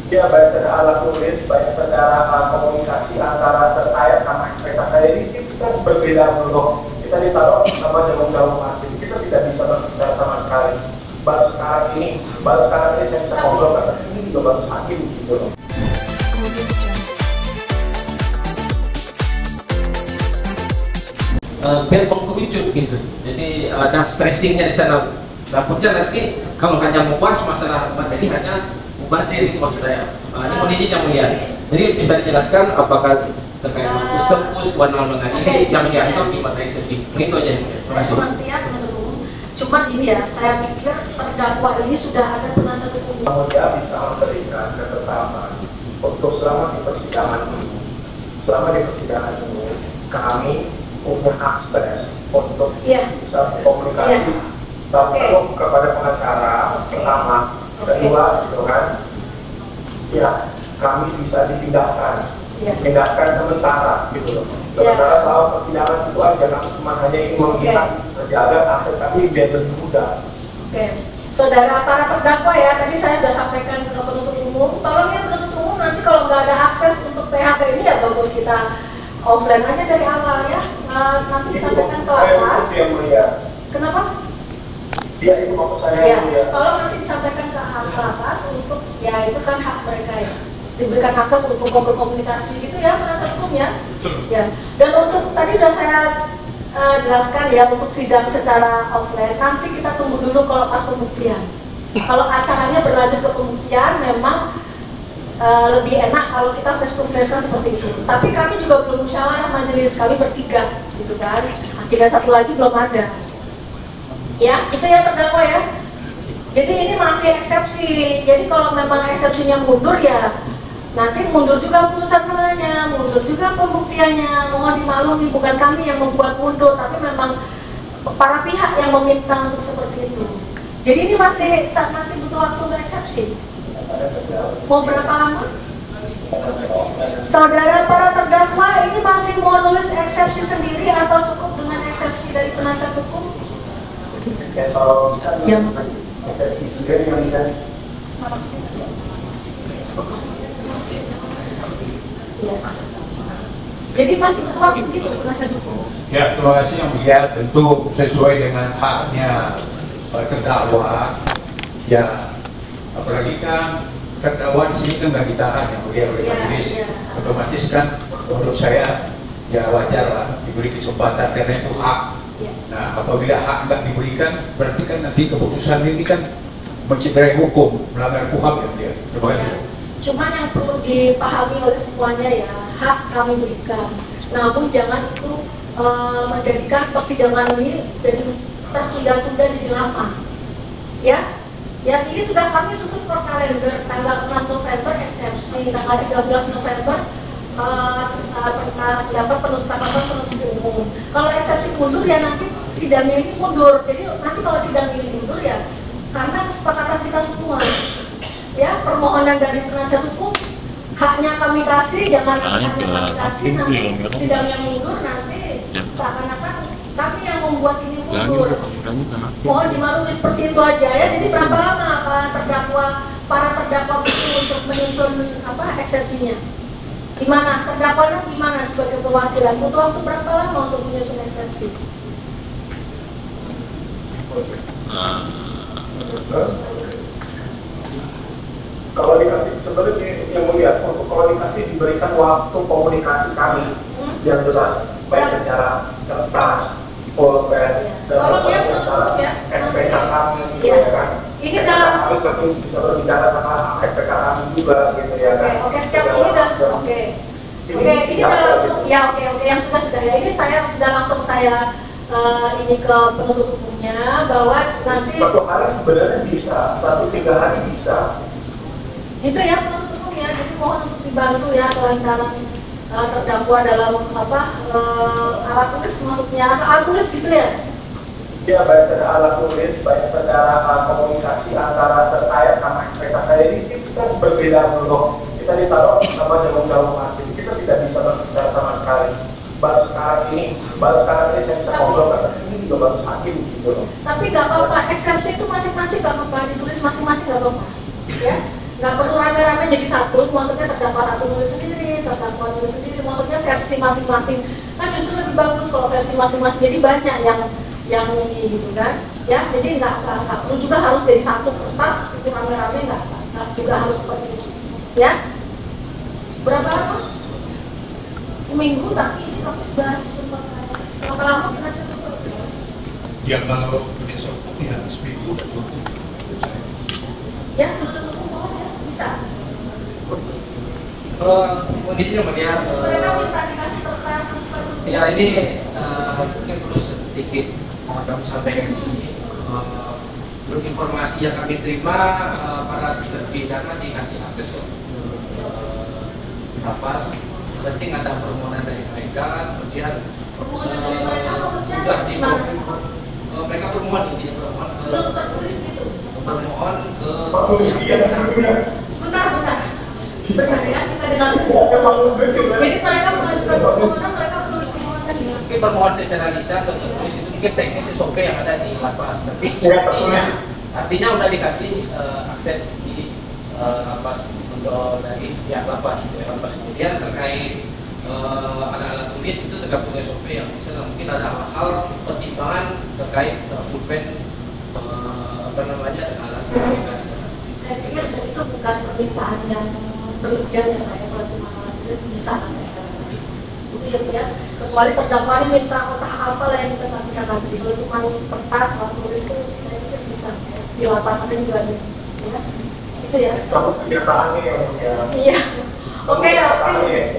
Ya, baik secara alat tulis, baik secara komunikasi antara saya sama ekspektasi saya ini kita berbeda dulu. Kita ditaruh sama jauh-jauh mati. Kita tidak bisa berbicara sama sekali. Baru sekarang ini saya bisa ngobrol karena ini juga baru sakit gitu loh. Biar mengkerucut gitu. Jadi ada stressingnya di sana. Takutnya nanti kalau hanya membahas masalah materi hanya mubazir itu maksud saya. Ini kondisi yang mulia. Jadi bisa dijelaskan apakah terkait custom push warna ini yang diatur di materi sedih. Begitu aja. Terima kasih. Cuma ini ya, saya pikir terdakwa ini sudah ada penasihat hukum. Kamu tidak bisa memberikan ketetapan untuk selama di persidangan ini. Selama di persidangan ini, kami punya akses untuk bisa komunikasi. Satu kepada pengacara pertama, kedua gitu kan, ya kami bisa dipindahkan, sementara gitu loh. Sementara soal persidangan itu aja, kami cuma hanya ingin melihat menjaga akses kami biar lebih mudah. Saudara para terdakwa ya, tadi saya sudah sampaikan ke penuntut umum, tolong ya penuntut umum nanti kalau nggak ada akses untuk PHK ini ya bagus kita offline aja dari awal ya. Nanti disampaikan ke atas. Kenapa? Ya, itu maksud saya. Ya, tolong nanti disampaikan ke atas untuk ya itu kan hak mereka ya. Diberikan akses untuk berkomunikasi gitu ya penasihat hukum ya. Ya. Dan untuk tadi sudah saya jelaskan ya untuk sidang secara offline. Nanti kita tunggu dulu kalau pas pembuktian. Kalau acaranya berlanjut ke pembuktian memang lebih enak kalau kita face to face kan seperti itu. Tapi kami juga belum musyawarah majelis, kami bertiga gitu kan. Tidak satu lagi belum ada. Ya, itu ya terdakwa ya. Jadi ini masih eksepsi. Jadi kalau memang eksepsinya mundur ya nanti mundur juga putusan selanya, mundur juga pembuktiannya. Mohon dimaklumi, bukan kami yang membuat mundur, tapi memang para pihak yang meminta untuk seperti itu. Jadi ini masih butuh waktu untuk eksepsi. Mau berapa lama? Saudara para terdakwa ini masih mau nulis eksepsi sendiri atau cukup dengan eksepsi dari penasihat hukum? Ya, kalau yang eksepsi juga yang jadi masih butuh waktu gitu penasihat hukum. Ya, terima kasih yang mulia, tentu sesuai dengan haknya terdakwa. Ya, apalagi kan terdakwa di sini kan nggak ditahan yang mulia oleh majelis. Otomatis kan menurut saya ya wajar lah diberi kesempatan karena itu hak. Nah, apabila hak nggak diberikan, berarti kan nanti keputusan ini kan mencederai hukum, melanggar KUHAP ya dia. Terima kasih. Cuman yang perlu dipahami oleh semuanya ya, hak kami berikan. Namun jangan itu menjadikan persidangan ini jadi tertunda-tunda jadi lama. Ya, yang ini sudah kami susun per kalender tanggal 6 November eksepsi, tanggal 13 November dapat penuntut umum. Kalau eksepsi mundur ya nanti sidangnya ini mundur. Jadi nanti kalau sidang ini mundur ya karena kesepakatan kita semua. Ya, permohonan dari penasihat hukum haknya kami kasih, jangan hanya kami kasih nanti sidangnya mundur nanti seakan-akan kami yang membuat ini mundur. Mohon dimaklumi seperti itu aja ya. Jadi berapa lama para terdakwa itu untuk menyusun eksepsinya? Gimana terdakwanya gimana sebagai perwakilan butuh waktu berapa lama untuk menyusun eksepsi? Kalau dikasih sebenarnya yang melihat untuk kalau dikasih diberikan waktu komunikasi kami yang jelas baik secara kertas, pulpen dan secara SPK kami gitu ya kan. Ini dalam kami bisa berbicara sama SPK kami juga gitu ya kan. Oke, setiap ini dan oke ini langsung ya oke yang sudah ya ini saya sudah langsung saya ini ke penuntut umumnya bahwa nanti satu hari sebenarnya bisa, 1-3 hari bisa. Itu ya penuntut umum ya, jadi mohon untuk dibantu ya kelancaran terdakwa dalam alat tulis maksudnya alat tulis gitu ya. Ya, baik secara alat tulis, baik secara komunikasi antara saya sama ekspektasi saya ini kita berbeda dulu. Kita ditaruh sama jauh-jauh mati. Kita tidak bisa berbicara sama sekali. Baru sekarang ini saya bisa ngobrol karena ini juga baru sakit gitu loh. Tapi nggak apa-apa, eksepsi itu masing-masing nggak apa-apa, ditulis masing-masing nggak apa-apa. Ya, nggak perlu rame-rame jadi satu, maksudnya terdakwa satu nulis sendiri, terdakwa nulis sendiri, maksudnya versi masing-masing. Kan justru lebih bagus kalau versi masing-masing, jadi banyak yang ini gitu kan, ya. Jadi nggak satu juga harus jadi satu kertas itu rame-rame, nggak juga harus seperti itu, ya. Berapa lama? Seminggu, tapi ini kami sudah sempat berapa lama kita coba? Ya kalau besok ya seminggu udah cukup. Ya, mau ya, bisa. Kondisinya dia Mereka minta dikasih kertas. ya ini mungkin perlu sedikit kami sampaikan ini. Menurut informasi yang kami terima, para terpidana dikasih akses ke lapas. Penting ada permohonan dari mereka, kemudian Permohonan dari mereka maksudnya gimana? Mereka bermohon intinya bermohon ke belum tertulis gitu. bermohon ke Sebentar ya, kita dengar. Jadi mereka mengajukan permohonan, mereka menulis permohonan. mungkin permohon secara lisan atau tertulis itu mungkin teknis SOP yang ada di lapas, tapi artinya udah dikasih akses di lapas untuk dari pihak lapas. Kemudian terkait alat-alat tulis itu tergantung SOP yang misalnya mungkin ada hal pertimbangan terkait pulpen apa namanya alat tulis. Saya pikir itu bukan permintaan yang berlebihan ya, saya kalau cuma alat tulis bisa itu ya, kecuali terdakwa ini minta kotak apa lah yang kita bisa kasih. Kalau cuma kertas waktu itu saya pikir bisa di lapas ada juga ada, ya itu ya. Kamu kebiasaannya yang Iya. Oke.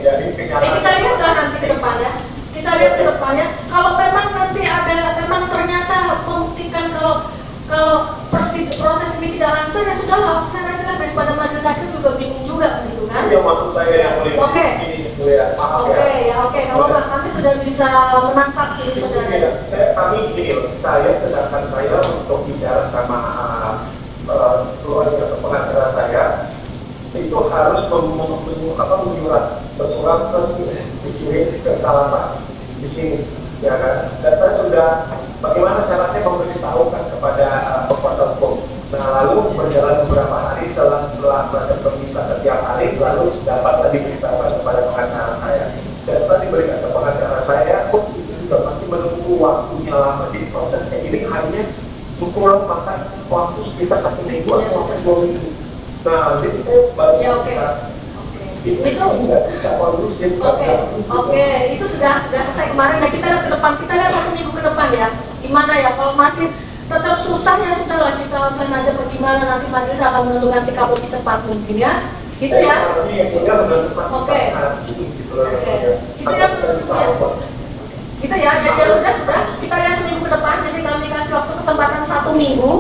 Jadi Kita lihat lah nanti ke depannya. Kita lihat ke depannya. Kalau memang nanti ada, memang ternyata membuktikan kalau proses ini tidak lancar, ya sudah lah, offline aja lah, daripada majelis hakim juga bingung juga gitu kan. Itu yang maksud saya yang boleh. Oke. Maaf Oke, ya. oke. Kalau kami sudah bisa menangkap ini saudara. Kami gini loh, sedangkan saya untuk bicara sama keluarga atau pengacara saya itu harus menyurat bersurat terus dikirim ke Lapas di sini, ya kan? Dan saya sudah bagaimana cara saya memberitahukan kepada kuasa hukum. Nah, lalu berjalan beberapa hari setelah baca permintaan setiap hari, lalu dapat diberitahukan kepada pengacara saya. Dan setelah diberikan ke pengacara saya, itu juga masih menunggu waktunya lama. Jadi prosesnya ini hanya cukup makan waktu sekitar 1 minggu atau 2 minggu. Nah, jadi saya baru itu nggak bisa kondusif. Oke, itu sudah selesai kemarin. Nah, kita lihat ke depan, kita lihat 1 minggu ke depan ya. Gimana ya? Kalau masih tetap susah ya sudahlah, kita offline aja. Bagaimana nanti majelis akan menentukan sikap lebih cepat mungkin ya. Gitu ya. Oke. Itu ya. Gitu ya. Jadi sudah. Kita lihat 1 minggu ke depan. Jadi kami kasih waktu kesempatan 1 minggu.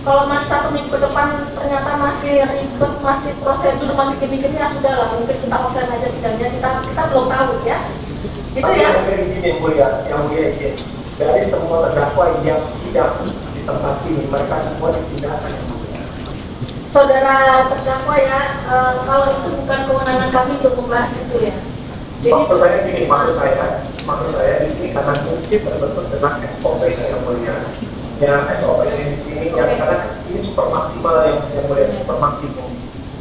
Kalau masih 1 minggu ke depan ternyata masih ribet, masih prosedur, masih gini-gini, ya sudah lah, mungkin kita offline aja sidangnya, kita belum tahu ya. Itu ya. Yang mulia ini dari semua terdakwa yang sidang di tempat ini, mereka semua dipindahkan. Saudara terdakwa ya, kalau itu bukan kewenangan kami untuk membahas itu ya. Jadi maksud saya gini, maksud saya di sini karena mungkin betul-betul dengan SOP yang mulia. Yang SOP di sini yang karena ini super maksimal yang boleh super maksimum.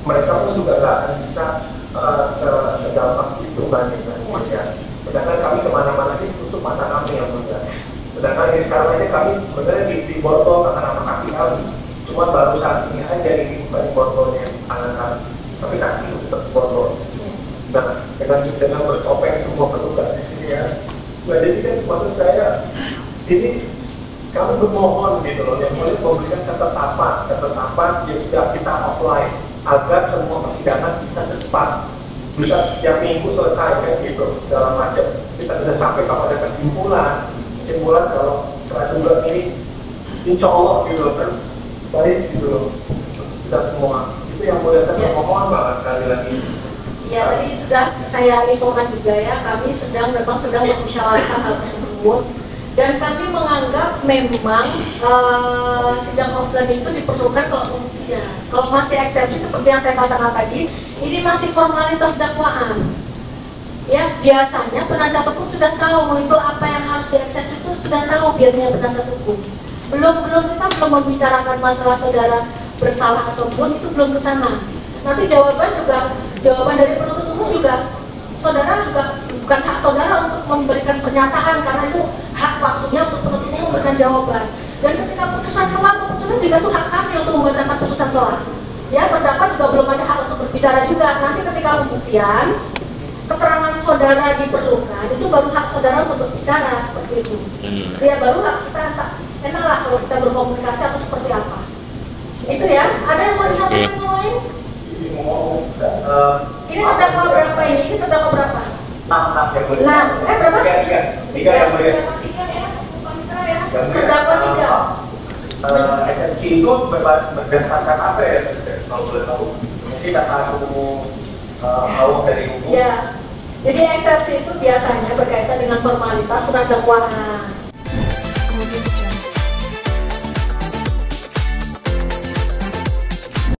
Mereka pun juga nggak akan bisa segampang itu kan ya. Sedangkan kami kemana-mana sih tutup mata kami yang mulia. Sedangkan ini sekarang aja kami sebenarnya di botol karena nama kaki kami. Cuma baru saat ini aja ini bukan botolnya tangan kami, tapi kaki itu tetap botol. Nah, dengan bertopeng semua petugas di sini ya. Nah, jadi kan maksud saya ini kami bermohon gitu loh, yang boleh memberikan ketetapan yang sudah kita offline agar semua persidangan bisa cepat, bisa tiap minggu selesai kan gitu, segala macam. Kita sudah sampai kepada kesimpulan kalau peraturan ini insya Allah gitu kan baik gitu loh, kita semua itu yang boleh saya mohon banget sekali lagi. Ya tadi sudah saya infokan juga ya, kami memang sedang memusyawarahkan hal tersebut. Dan kami menganggap memang sidang offline itu diperlukan kalau kemudian. Kalau masih eksepsi seperti yang saya katakan tadi, ini masih formalitas dakwaan. Ya, biasanya penasihat hukum sudah tahu itu apa yang harus dieksepsi, itu sudah tahu biasanya penasihat hukum. Kita belum membicarakan masalah saudara bersalah atau belum, itu belum ke sana. Nanti jawaban dari penuntut umum juga, saudara juga bukan hak saudara untuk memberikan pernyataan karena itu hak waktunya untuk penuntut umum memberikan jawaban. Dan ketika putusan keputusan juga itu hak kami untuk membacakan putusan selah. Ya, terdakwa juga belum ada hak untuk berbicara juga. Nanti ketika pembuktian, keterangan saudara diperlukan, itu baru hak saudara untuk berbicara seperti itu. Ya, baru hak kita enak lah kalau kita berkomunikasi atau seperti apa. Itu ya. Ada yang mau disampaikan yang lain? Ini terdakwa berapa ini? Ini terdakwa berapa? 6 berapa? 3 yang mulia. Terdakwa 3. SMC itu berdasarkan apa ya? Kalau boleh tahu, mungkin data awal dari hukum. Ya, jadi eksepsi itu biasanya berkaitan dengan formalitas surat dakwaan.